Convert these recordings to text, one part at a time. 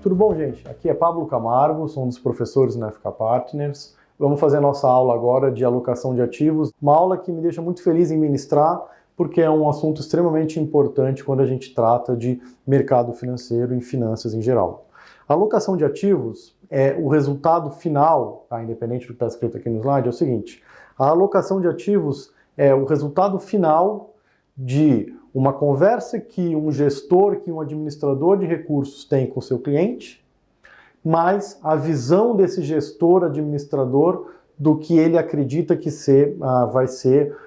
Tudo bom, gente? Aqui é Pablo Camargo, sou um dos professores na FK Partners. Vamos fazer a nossa aula agora de alocação de ativos, uma aula que me deixa muito feliz em ministrar, porque é um assunto extremamente importante quando a gente trata de mercado financeiro e finanças em geral. A alocação de ativos é o resultado final, tá? Independente do que está escrito aqui no slide, é o seguinte: a alocação de ativos é o resultado final de uma conversa que um gestor, que um administrador de recursos tem com o seu cliente, mas a visão desse gestor, administrador, do que ele acredita que vai ser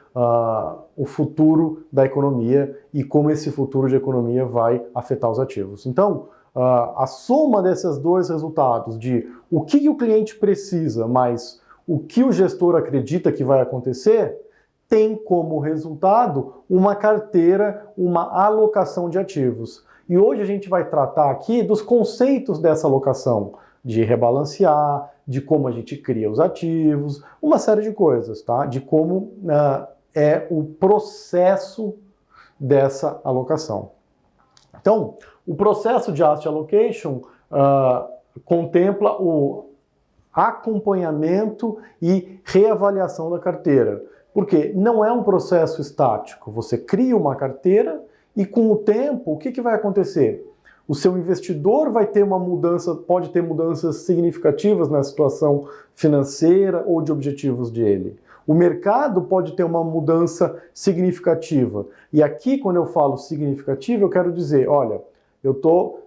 o futuro da economia e como esse futuro de economia vai afetar os ativos. Então, a soma desses dois resultados, de o que o cliente precisa, mais o que o gestor acredita que vai acontecer, tem como resultado uma carteira, uma alocação de ativos. E hoje a gente vai tratar aqui dos conceitos dessa alocação, de rebalancear, de como a gente cria os ativos, uma série de coisas, tá? De como é o processo dessa alocação. Então, o processo de Asset Allocation contempla o acompanhamento e reavaliação da carteira. Porque não é um processo estático. Você cria uma carteira e com o tempo, o que vai acontecer? O seu investidor vai ter uma mudança, pode ter mudanças significativas na situação financeira ou de objetivos dele. O mercado pode ter uma mudança significativa. E aqui, quando eu falo significativa, eu quero dizer, olha, eu estou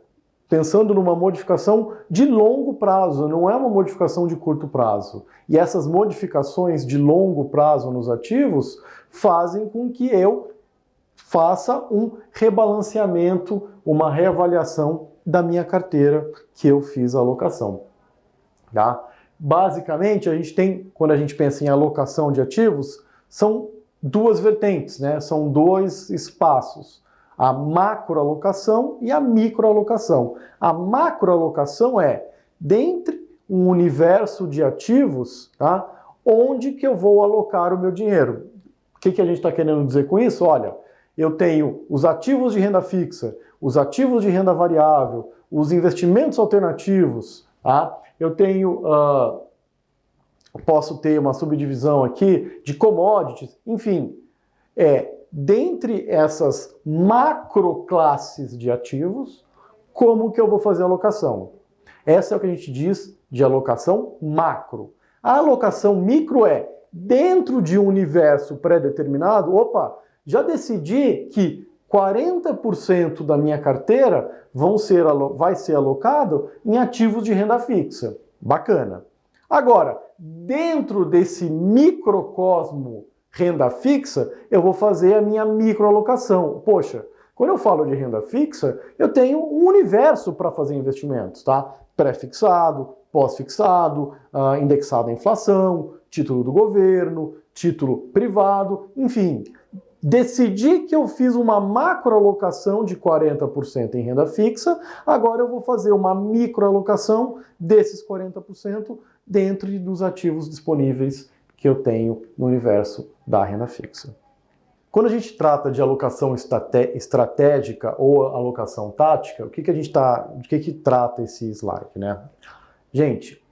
pensando numa modificação de longo prazo, não é uma modificação de curto prazo. E essas modificações de longo prazo nos ativos fazem com que eu faça um rebalanceamento, uma reavaliação da minha carteira que eu fiz a alocação. Tá? Basicamente, a gente tem, quando a gente pensa em alocação de ativos, são duas vertentes, né? São dois espaços. A macroalocação e a microalocação. A macroalocação é, dentre um universo de ativos, tá? Onde que eu vou alocar o meu dinheiro? O que a gente está querendo dizer com isso? Olha, eu tenho os ativos de renda fixa, os ativos de renda variável, os investimentos alternativos, tá? Eu tenho, posso ter uma subdivisão aqui de commodities, enfim, dentre essas macroclasses de ativos, como que eu vou fazer a alocação? Essa é o que a gente diz de alocação macro. A alocação micro é, dentro de um universo pré-determinado, já decidi que 40% da minha carteira vai ser alocado em ativos de renda fixa. Bacana. Agora, dentro desse microcosmo renda fixa, eu vou fazer a minha microalocação. Poxa, quando eu falo de renda fixa, eu tenho um universo para fazer investimentos, tá? Pré-fixado, pós-fixado, indexado à inflação, título do governo, título privado, enfim. Decidi que eu fiz uma macroalocação de 40% em renda fixa, agora eu vou fazer uma microalocação desses 40% dentro dos ativos disponíveis que eu tenho no universo da renda fixa. Quando a gente trata de alocação estratégica ou alocação tática, de que trata esse slide, né? Gente,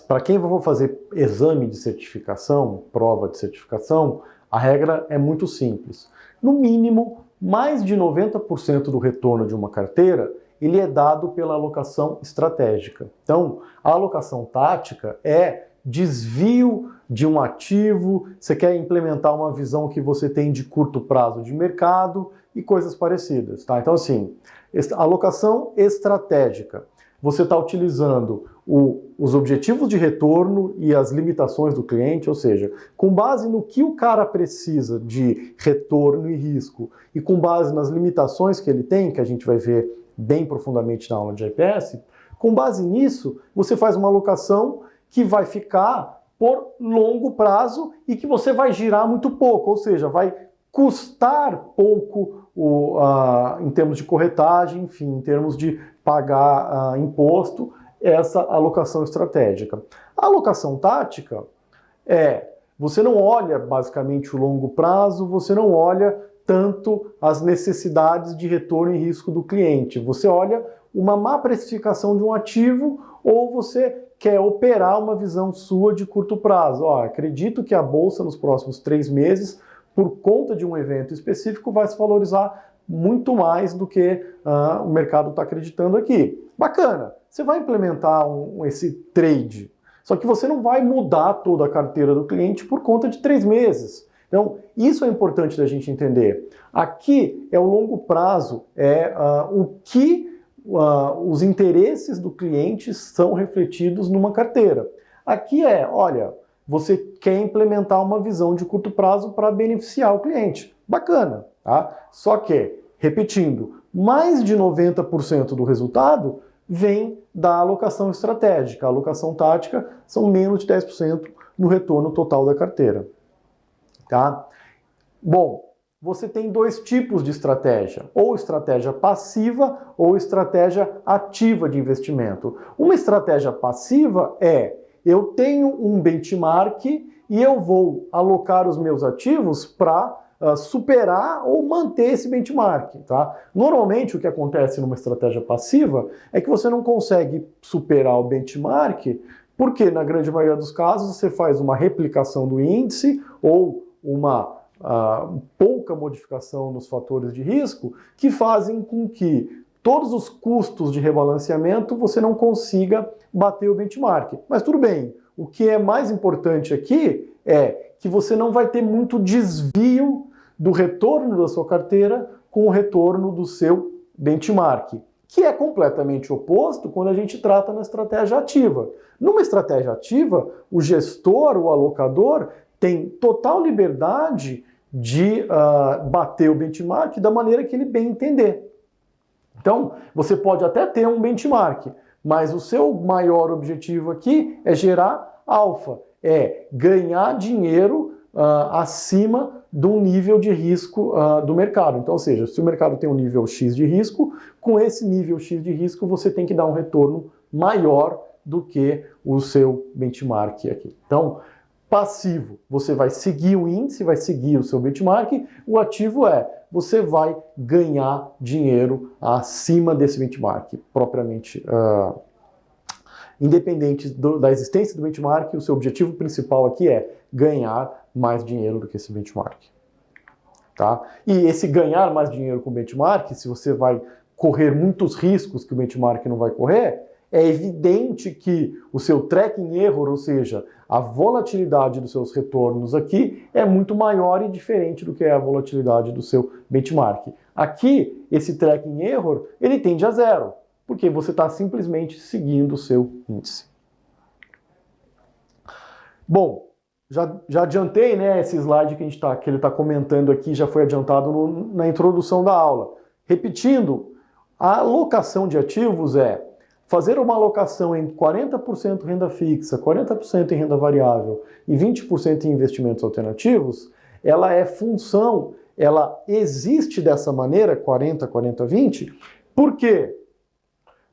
para quem for fazer exame de certificação, prova de certificação, a regra é muito simples. No mínimo, mais de 90% do retorno de uma carteira, ele é dado pela alocação estratégica. Então, a alocação tática é desvio de um ativo, você quer implementar uma visão que você tem de curto prazo de mercado e coisas parecidas, tá? Então, assim, alocação estratégica. Você está utilizando os objetivos de retorno e as limitações do cliente, ou seja, com base no que o cara precisa de retorno e risco e com base nas limitações que ele tem, que a gente vai ver bem profundamente na aula de GPS, com base nisso, você faz uma alocação que vai ficar por longo prazo e que você vai girar muito pouco, ou seja, vai custar pouco em termos de corretagem, enfim, em termos de pagar imposto, essa alocação estratégica. A alocação tática você não olha basicamente o longo prazo, você não olha tanto as necessidades de retorno e risco do cliente, você olha uma má precificação de um ativo ou você quer operar uma visão sua de curto prazo. Ó, acredito que a bolsa nos próximos 3 meses, por conta de um evento específico, vai se valorizar muito mais do que o mercado está acreditando aqui. Bacana, você vai implementar esse trade, só que você não vai mudar toda a carteira do cliente por conta de 3 meses. Então, isso é importante da gente entender. Aqui é o longo prazo, o que os interesses do cliente são refletidos numa carteira. Aqui olha, você quer implementar uma visão de curto prazo para beneficiar o cliente. Bacana, tá? Só que, repetindo, mais de 90% do resultado vem da alocação estratégica. A alocação tática são menos de 10% no retorno total da carteira. Tá? Bom, você tem 2 tipos de estratégia, ou estratégia passiva ou estratégia ativa de investimento. Uma estratégia passiva eu tenho um benchmark e eu vou alocar os meus ativos para superar ou manter esse benchmark. Tá? Normalmente o que acontece numa estratégia passiva é que você não consegue superar o benchmark porque na grande maioria dos casos você faz uma replicação do índice ou uma pouca modificação nos fatores de risco que fazem com que todos os custos de rebalanceamento você não consiga bater o benchmark. Mas tudo bem, o que é mais importante aqui é que você não vai ter muito desvio do retorno da sua carteira com o retorno do seu benchmark, que é completamente oposto quando a gente trata na estratégia ativa. Numa estratégia ativa, o gestor, o alocador, tem total liberdade de bater o benchmark da maneira que ele bem entender. Então, você pode até ter um benchmark, mas o seu maior objetivo aqui é gerar alfa, ganhar dinheiro acima de um nível de risco do mercado. Então, ou seja, se o mercado tem um nível X de risco, com esse nível X de risco você tem que dar um retorno maior do que o seu benchmark aqui. Então, passivo, você vai seguir o índice, vai seguir o seu benchmark. O ativo você vai ganhar dinheiro acima desse benchmark, propriamente independente da existência do benchmark, o seu objetivo principal aqui é ganhar mais dinheiro do que esse benchmark. Tá? E esse ganhar mais dinheiro com o benchmark, se você vai correr muitos riscos que o benchmark não vai correr, é evidente que o seu tracking error, ou seja, a volatilidade dos seus retornos aqui é muito maior e diferente do que é a volatilidade do seu benchmark. Aqui, esse tracking error, ele tende a 0, porque você está simplesmente seguindo o seu índice. Bom, já adiantei, né, esse slide que ele está comentando aqui, já foi adiantado na introdução da aula. Repetindo, a alocação de ativos fazer uma alocação em 40% renda fixa, 40% em renda variável e 20% em investimentos alternativos, ela é função, ela existe dessa maneira, 40, 40, 20, porque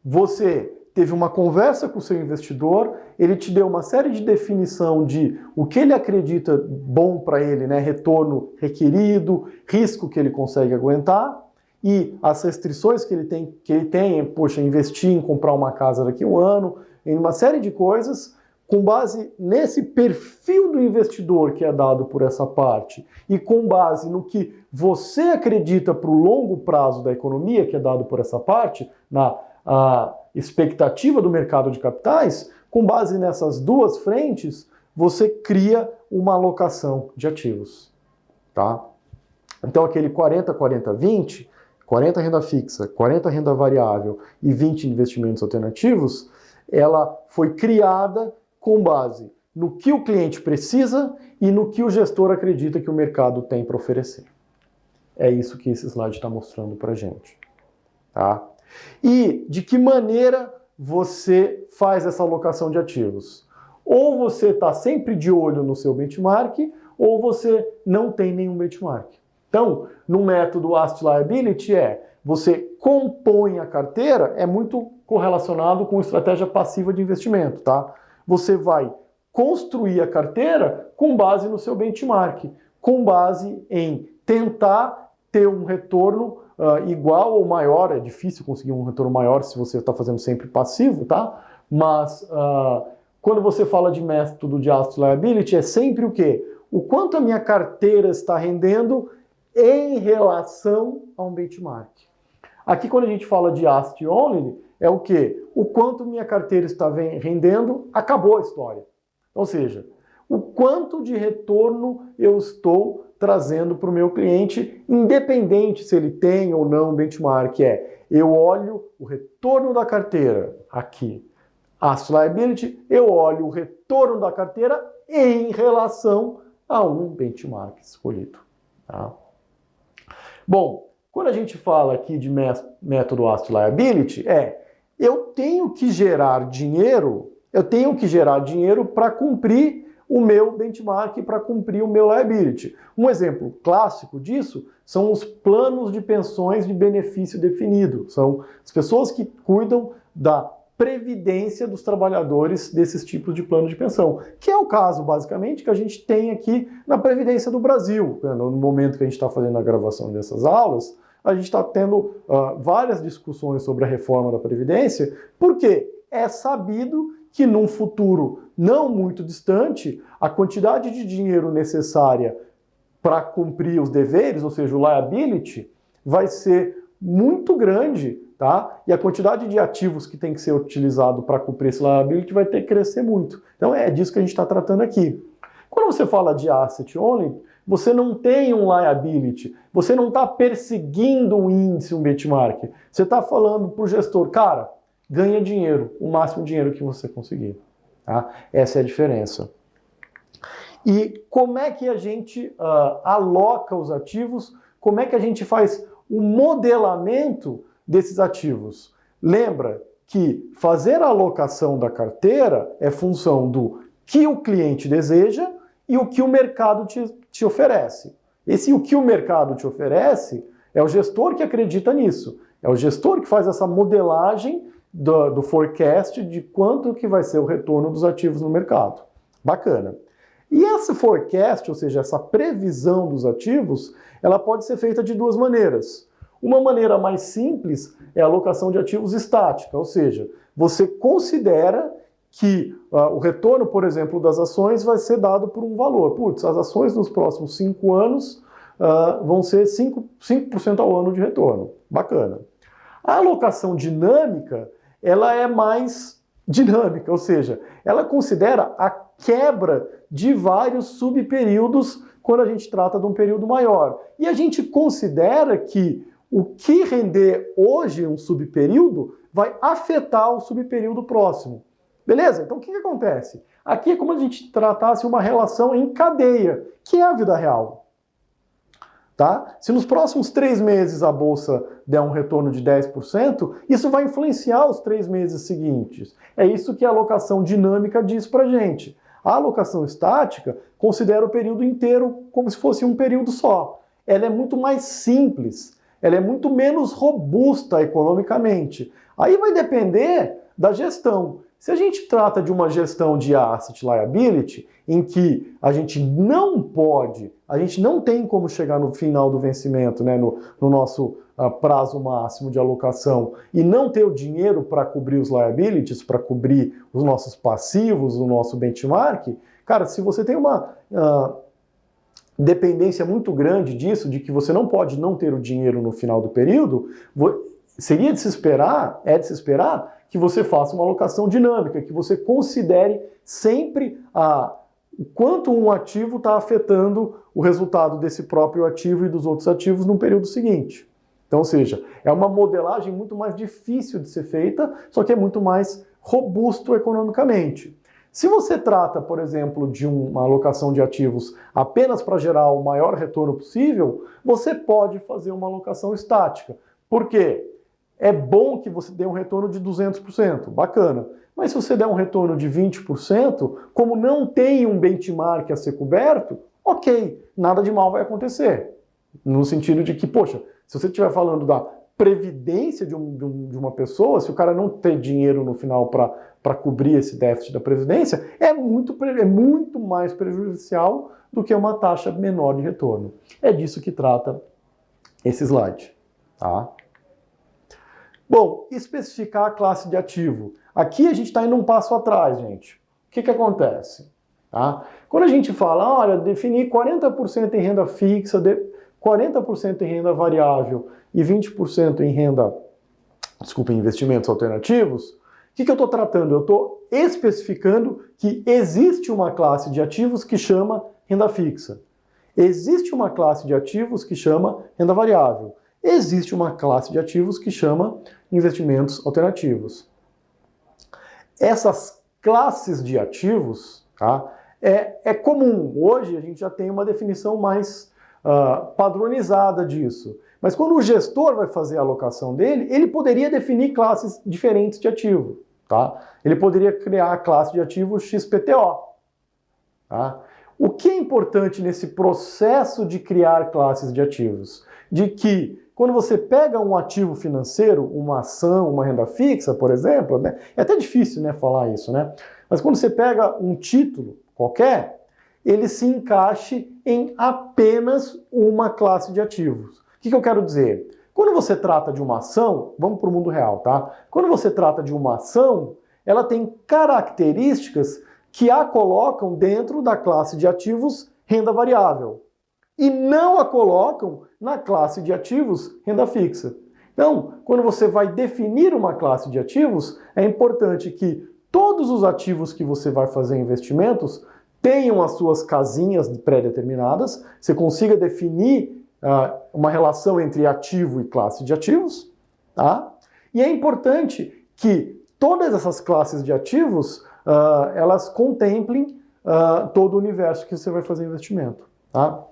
você teve uma conversa com o seu investidor, ele te deu uma série de definição de o que ele acredita bom para ele, né? Retorno requerido, risco que ele consegue aguentar, e as restrições que ele tem, poxa, investir em comprar uma casa daqui a um ano, em uma série de coisas, com base nesse perfil do investidor que é dado por essa parte, e com base no que você acredita para o longo prazo da economia, que é dado por essa parte, na expectativa do mercado de capitais, com base nessas duas frentes, você cria uma alocação de ativos. Tá? Então aquele 40, 40, 20... 40 renda fixa, 40 renda variável e 20 investimentos alternativos, ela foi criada com base no que o cliente precisa e no que o gestor acredita que o mercado tem para oferecer. É isso que esse slide está mostrando para a gente. Tá? E de que maneira você faz essa alocação de ativos? Ou você está sempre de olho no seu benchmark, ou você não tem nenhum benchmark. Então, no método Asset Liability você compõe a carteira, é muito correlacionado com estratégia passiva de investimento, tá? Você vai construir a carteira com base no seu benchmark, com base em tentar ter um retorno igual ou maior, é difícil conseguir um retorno maior se você está fazendo sempre passivo, tá? Mas quando você fala de método de Asset Liability, é sempre o quê? O quanto a minha carteira está rendendo em relação a um benchmark. Aqui, quando a gente fala de Asset Only, é o quê? O quanto minha carteira está rendendo, acabou a história. Ou seja, o quanto de retorno eu estou trazendo para o meu cliente, independente se ele tem ou não benchmark. Eu olho o retorno da carteira aqui. Asset Liability, eu olho o retorno da carteira em relação a um benchmark escolhido. Tá? Bom, quando a gente fala aqui de método Asset Liability, eu tenho que gerar dinheiro para cumprir o meu benchmark, para cumprir o meu liability. Um exemplo clássico disso são os planos de pensões de benefício definido. São as pessoas que cuidam da previdência dos trabalhadores desses tipos de plano de pensão, que é o caso, basicamente, que a gente tem aqui na Previdência do Brasil. No momento que a gente está fazendo a gravação dessas aulas, a gente está tendo várias discussões sobre a reforma da Previdência, porque é sabido que num futuro não muito distante, a quantidade de dinheiro necessária para cumprir os deveres, ou seja, o liability, vai ser muito grande, tá? E a quantidade de ativos que tem que ser utilizado para cumprir esse liability vai ter que crescer muito. Então é disso que a gente está tratando aqui. Quando você fala de asset only, você não tem um liability, você não está perseguindo um índice, um benchmark. Você está falando para o gestor, cara, ganha dinheiro, o máximo dinheiro que você conseguir. Tá? Essa é a diferença. E como é que a gente aloca os ativos? Como é que a gente faz o modelamento desses ativos? Lembra que fazer a alocação da carteira é função do que o cliente deseja e o que o mercado te oferece. Esse o que o mercado te oferece é o gestor que acredita nisso. É o gestor que faz essa modelagem do forecast de quanto que vai ser o retorno dos ativos no mercado. Bacana. E esse forecast, ou seja, essa previsão dos ativos, ela pode ser feita de duas maneiras. Uma maneira mais simples é a alocação de ativos estática, ou seja, você considera que o retorno, por exemplo, das ações vai ser dado por um valor. Putz, as ações nos próximos 5 anos vão ser 5% ao ano de retorno. Bacana. A alocação dinâmica, ela é mais dinâmica, ou seja, ela considera a quebra de vários subperíodos quando a gente trata de um período maior. E a gente considera que o que render hoje um subperíodo vai afetar o subperíodo próximo. Beleza? Então o que acontece? Aqui é como a gente tratasse uma relação em cadeia, que é a vida real. Tá? Se nos próximos 3 meses a bolsa der um retorno de 10%, isso vai influenciar os 3 meses seguintes. É isso que a alocação dinâmica diz pra gente. A alocação estática considera o período inteiro como se fosse um período só. Ela é muito mais simples, ela é muito menos robusta economicamente. Aí vai depender da gestão. Se a gente trata de uma gestão de asset liability, em que a gente não pode, a gente não tem como chegar no final do vencimento, né, no nosso prazo máximo de alocação, e não ter o dinheiro para cobrir os liabilities, para cobrir os nossos passivos, o nosso benchmark, cara, se você tem uma dependência muito grande disso, de que você não pode não ter o dinheiro no final do período, seria de se esperar, que você faça uma alocação dinâmica, que você considere sempre o quanto um ativo está afetando o resultado desse próprio ativo e dos outros ativos no período seguinte. Então, ou seja, é uma modelagem muito mais difícil de ser feita, só que é muito mais robusto economicamente. Se você trata, por exemplo, de uma alocação de ativos apenas para gerar o maior retorno possível, você pode fazer uma alocação estática. Por quê? É bom que você dê um retorno de 200%, bacana. Mas se você der um retorno de 20%, como não tem um benchmark a ser coberto, ok, nada de mal vai acontecer. No sentido de que, poxa, se você estiver falando da previdência de uma pessoa, se o cara não ter dinheiro no final para cobrir esse déficit da previdência, é muito mais prejudicial do que uma taxa menor de retorno. É disso que trata esse slide. tá? Bom, especificar a classe de ativo. Aqui a gente está indo um passo atrás, gente. O que acontece? Tá? Quando a gente fala, olha, definir 40% em renda fixa, 40% em renda variável e 20% em em investimentos alternativos, o que eu estou tratando? Eu estou especificando que existe uma classe de ativos que chama renda fixa. Existe uma classe de ativos que chama renda variável. Existe uma classe de ativos que chama investimentos alternativos. Essas classes de ativos, tá, é comum. Hoje a gente já tem uma definição mais padronizada disso. Mas quando o gestor vai fazer a alocação dele, ele poderia definir classes diferentes de ativo. Tá? Ele poderia criar a classe de ativo XPTO. Tá? O que é importante nesse processo de criar classes de ativos? De que quando você pega um ativo financeiro, uma ação, uma renda fixa, por exemplo, né? É até difícil, né, falar isso, né? Mas quando você pega um título qualquer, ele se encaixe em apenas uma classe de ativos. O que eu quero dizer? Quando você trata de uma ação, vamos para o mundo real, tá? Quando você trata de uma ação, ela tem características que a colocam dentro da classe de ativos renda variável e não a colocam na classe de ativos renda fixa. Então, quando você vai definir uma classe de ativos, é importante que todos os ativos que você vai fazer investimentos tenham as suas casinhas pré-determinadas, você consiga definir uma relação entre ativo e classe de ativos, tá? E é importante que todas essas classes de ativos elas contemplem todo o universo que você vai fazer investimento, tá?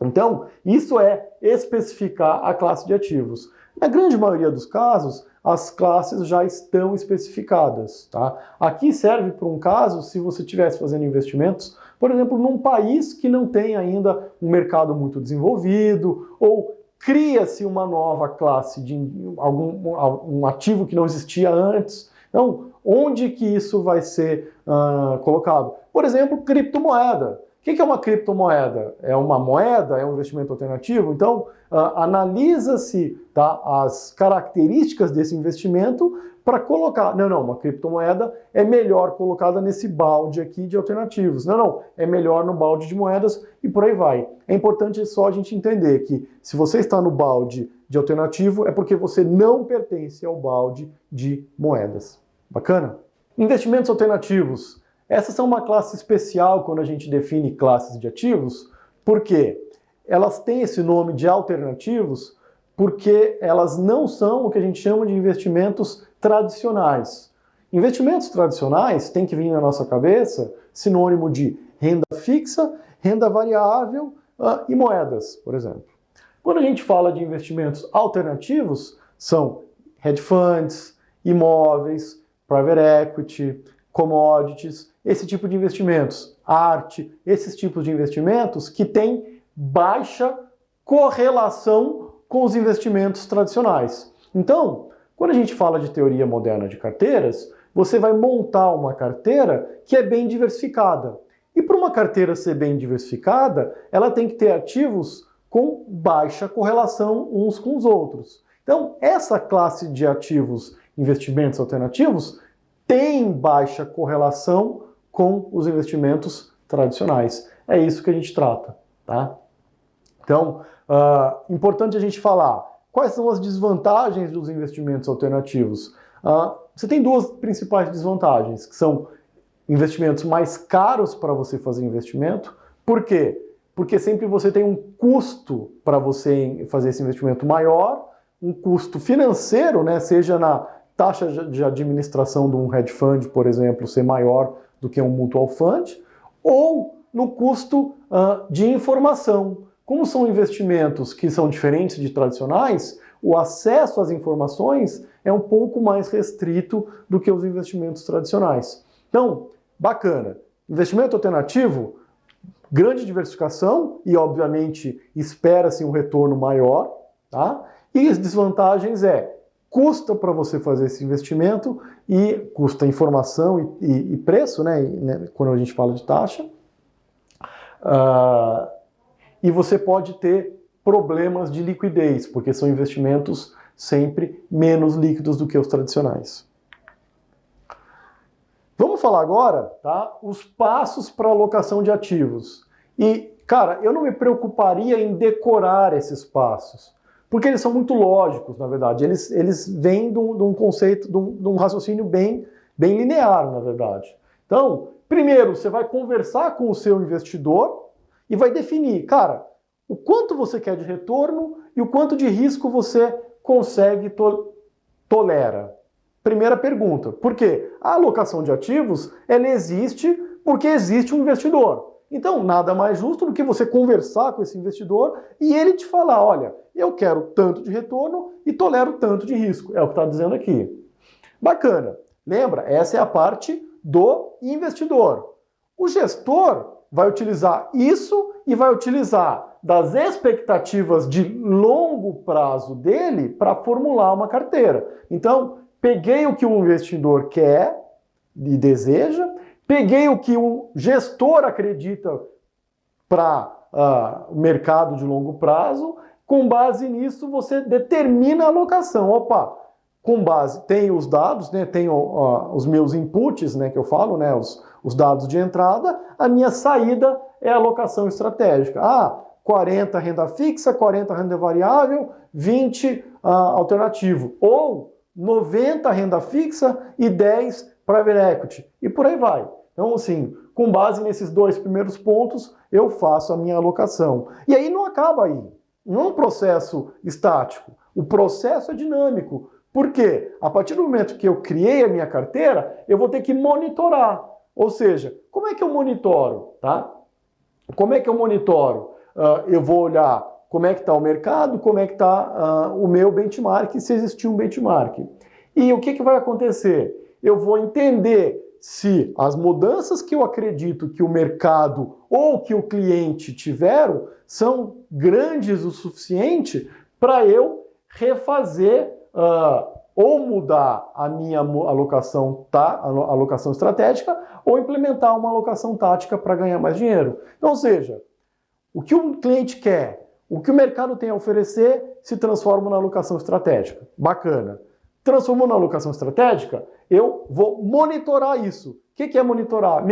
Então, isso é especificar a classe de ativos. Na grande maioria dos casos, as classes já estão especificadas, tá? Aqui serve para um caso se você estivesse fazendo investimentos, por exemplo, num país que não tem ainda um mercado muito desenvolvido, ou cria-se uma nova classe de um ativo que não existia antes. Então, onde que isso vai ser colocado? Por exemplo, criptomoeda. O que é uma criptomoeda? É uma moeda? É um investimento alternativo? Então, analisa-se, tá, as características desse investimento para colocar. Não, uma criptomoeda é melhor colocada nesse balde aqui de alternativos. Não, é melhor no balde de moedas e por aí vai. É importante só a gente entender que se você está no balde de alternativo é porque você não pertence ao balde de moedas. Bacana? Investimentos alternativos. Essas são uma classe especial quando a gente define classes de ativos, porque elas têm esse nome de alternativos porque elas não são o que a gente chama de investimentos tradicionais. Investimentos tradicionais tem que vir na nossa cabeça sinônimo de renda fixa, renda variável e moedas, por exemplo. Quando a gente fala de investimentos alternativos, são hedge funds, imóveis, private equity, commodities, esse tipo de investimentos, arte, esses tipos de investimentos que têm baixa correlação com os investimentos tradicionais. Então, quando a gente fala de teoria moderna de carteiras, você vai montar uma carteira que é bem diversificada. E para uma carteira ser bem diversificada, ela tem que ter ativos com baixa correlação uns com os outros. Então, essa classe de ativos, investimentos alternativos, tem baixa correlação com os investimentos tradicionais. É isso que a gente trata, tá? Então, importante a gente falar quais são as desvantagens dos investimentos alternativos. Você tem duas principais desvantagens, que são investimentos mais caros para você fazer investimento. Por quê? Porque sempre você tem um custo para você fazer esse investimento maior, um custo financeiro, né, seja na taxa de administração de um hedge fund, por exemplo, ser maior do que um mutual fund, ou no custo de informação. Como são investimentos que são diferentes de tradicionais, o acesso às informações é um pouco mais restrito do que os investimentos tradicionais. Então, bacana. Investimento alternativo, grande diversificação e, obviamente, espera-se um retorno maior, tá? E as desvantagens custa para você fazer esse investimento e custa informação e preço, né, quando a gente fala de taxa. E você pode ter problemas de liquidez, porque são investimentos sempre menos líquidos do que os tradicionais. Vamos falar agora, tá, os passos para alocação de ativos. E, cara, eu não me preocuparia em decorar esses passos, porque eles são muito lógicos, na verdade. Eles vêm de um conceito, de um raciocínio bem linear, na verdade. Então, primeiro, você vai conversar com o seu investidor e vai definir, cara, o quanto você quer de retorno e o quanto de risco você consegue tolera. Primeira pergunta. Por quê? A alocação de ativos, ela existe porque existe um investidor. Então, nada mais justo do que você conversar com esse investidor e ele te falar, olha, eu quero tanto de retorno e tolero tanto de risco. É o que está dizendo aqui. Bacana. Lembra? Essa é a parte do investidor. O gestor vai utilizar isso e vai utilizar das expectativas de longo prazo dele para formular uma carteira. Então, peguei o que o investidor quer e deseja, peguei o que o gestor acredita para o mercado de longo prazo, com base nisso você determina a alocação. Opa, com base, tem os dados, né, tem os meus inputs, né, que eu falo, né, os dados de entrada, a minha saída é a alocação estratégica. 40 renda fixa, 40 renda variável, 20 alternativo. Ou 90 renda fixa e 10 private equity. E por aí vai. Então, assim, com base nesses dois primeiros pontos, eu faço a minha alocação. E aí não acaba aí. Não é um processo estático. O processo é dinâmico. Por quê? A partir do momento que eu criei a minha carteira, eu vou ter que monitorar. Ou seja, como é que eu monitoro? Tá? Como é que eu monitoro? Eu vou olhar como é que está o mercado, como é que está o meu benchmark, se existir um benchmark. E o que vai acontecer? Eu vou entender se as mudanças que eu acredito que o mercado ou que o cliente tiveram são grandes o suficiente para eu refazer ou mudar a minha alocação estratégica ou implementar uma alocação tática para ganhar mais dinheiro. Então, ou seja, o que o cliente quer, o que o mercado tem a oferecer, se transforma na alocação estratégica. Bacana. Transformou na alocação estratégica, eu vou monitorar isso. O que é monitorar?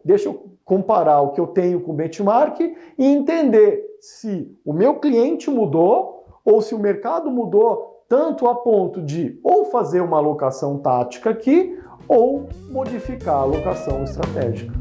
Deixa eu comparar o que eu tenho com o benchmark e entender se o meu cliente mudou ou se o mercado mudou tanto a ponto de ou fazer uma alocação tática aqui ou modificar a alocação estratégica.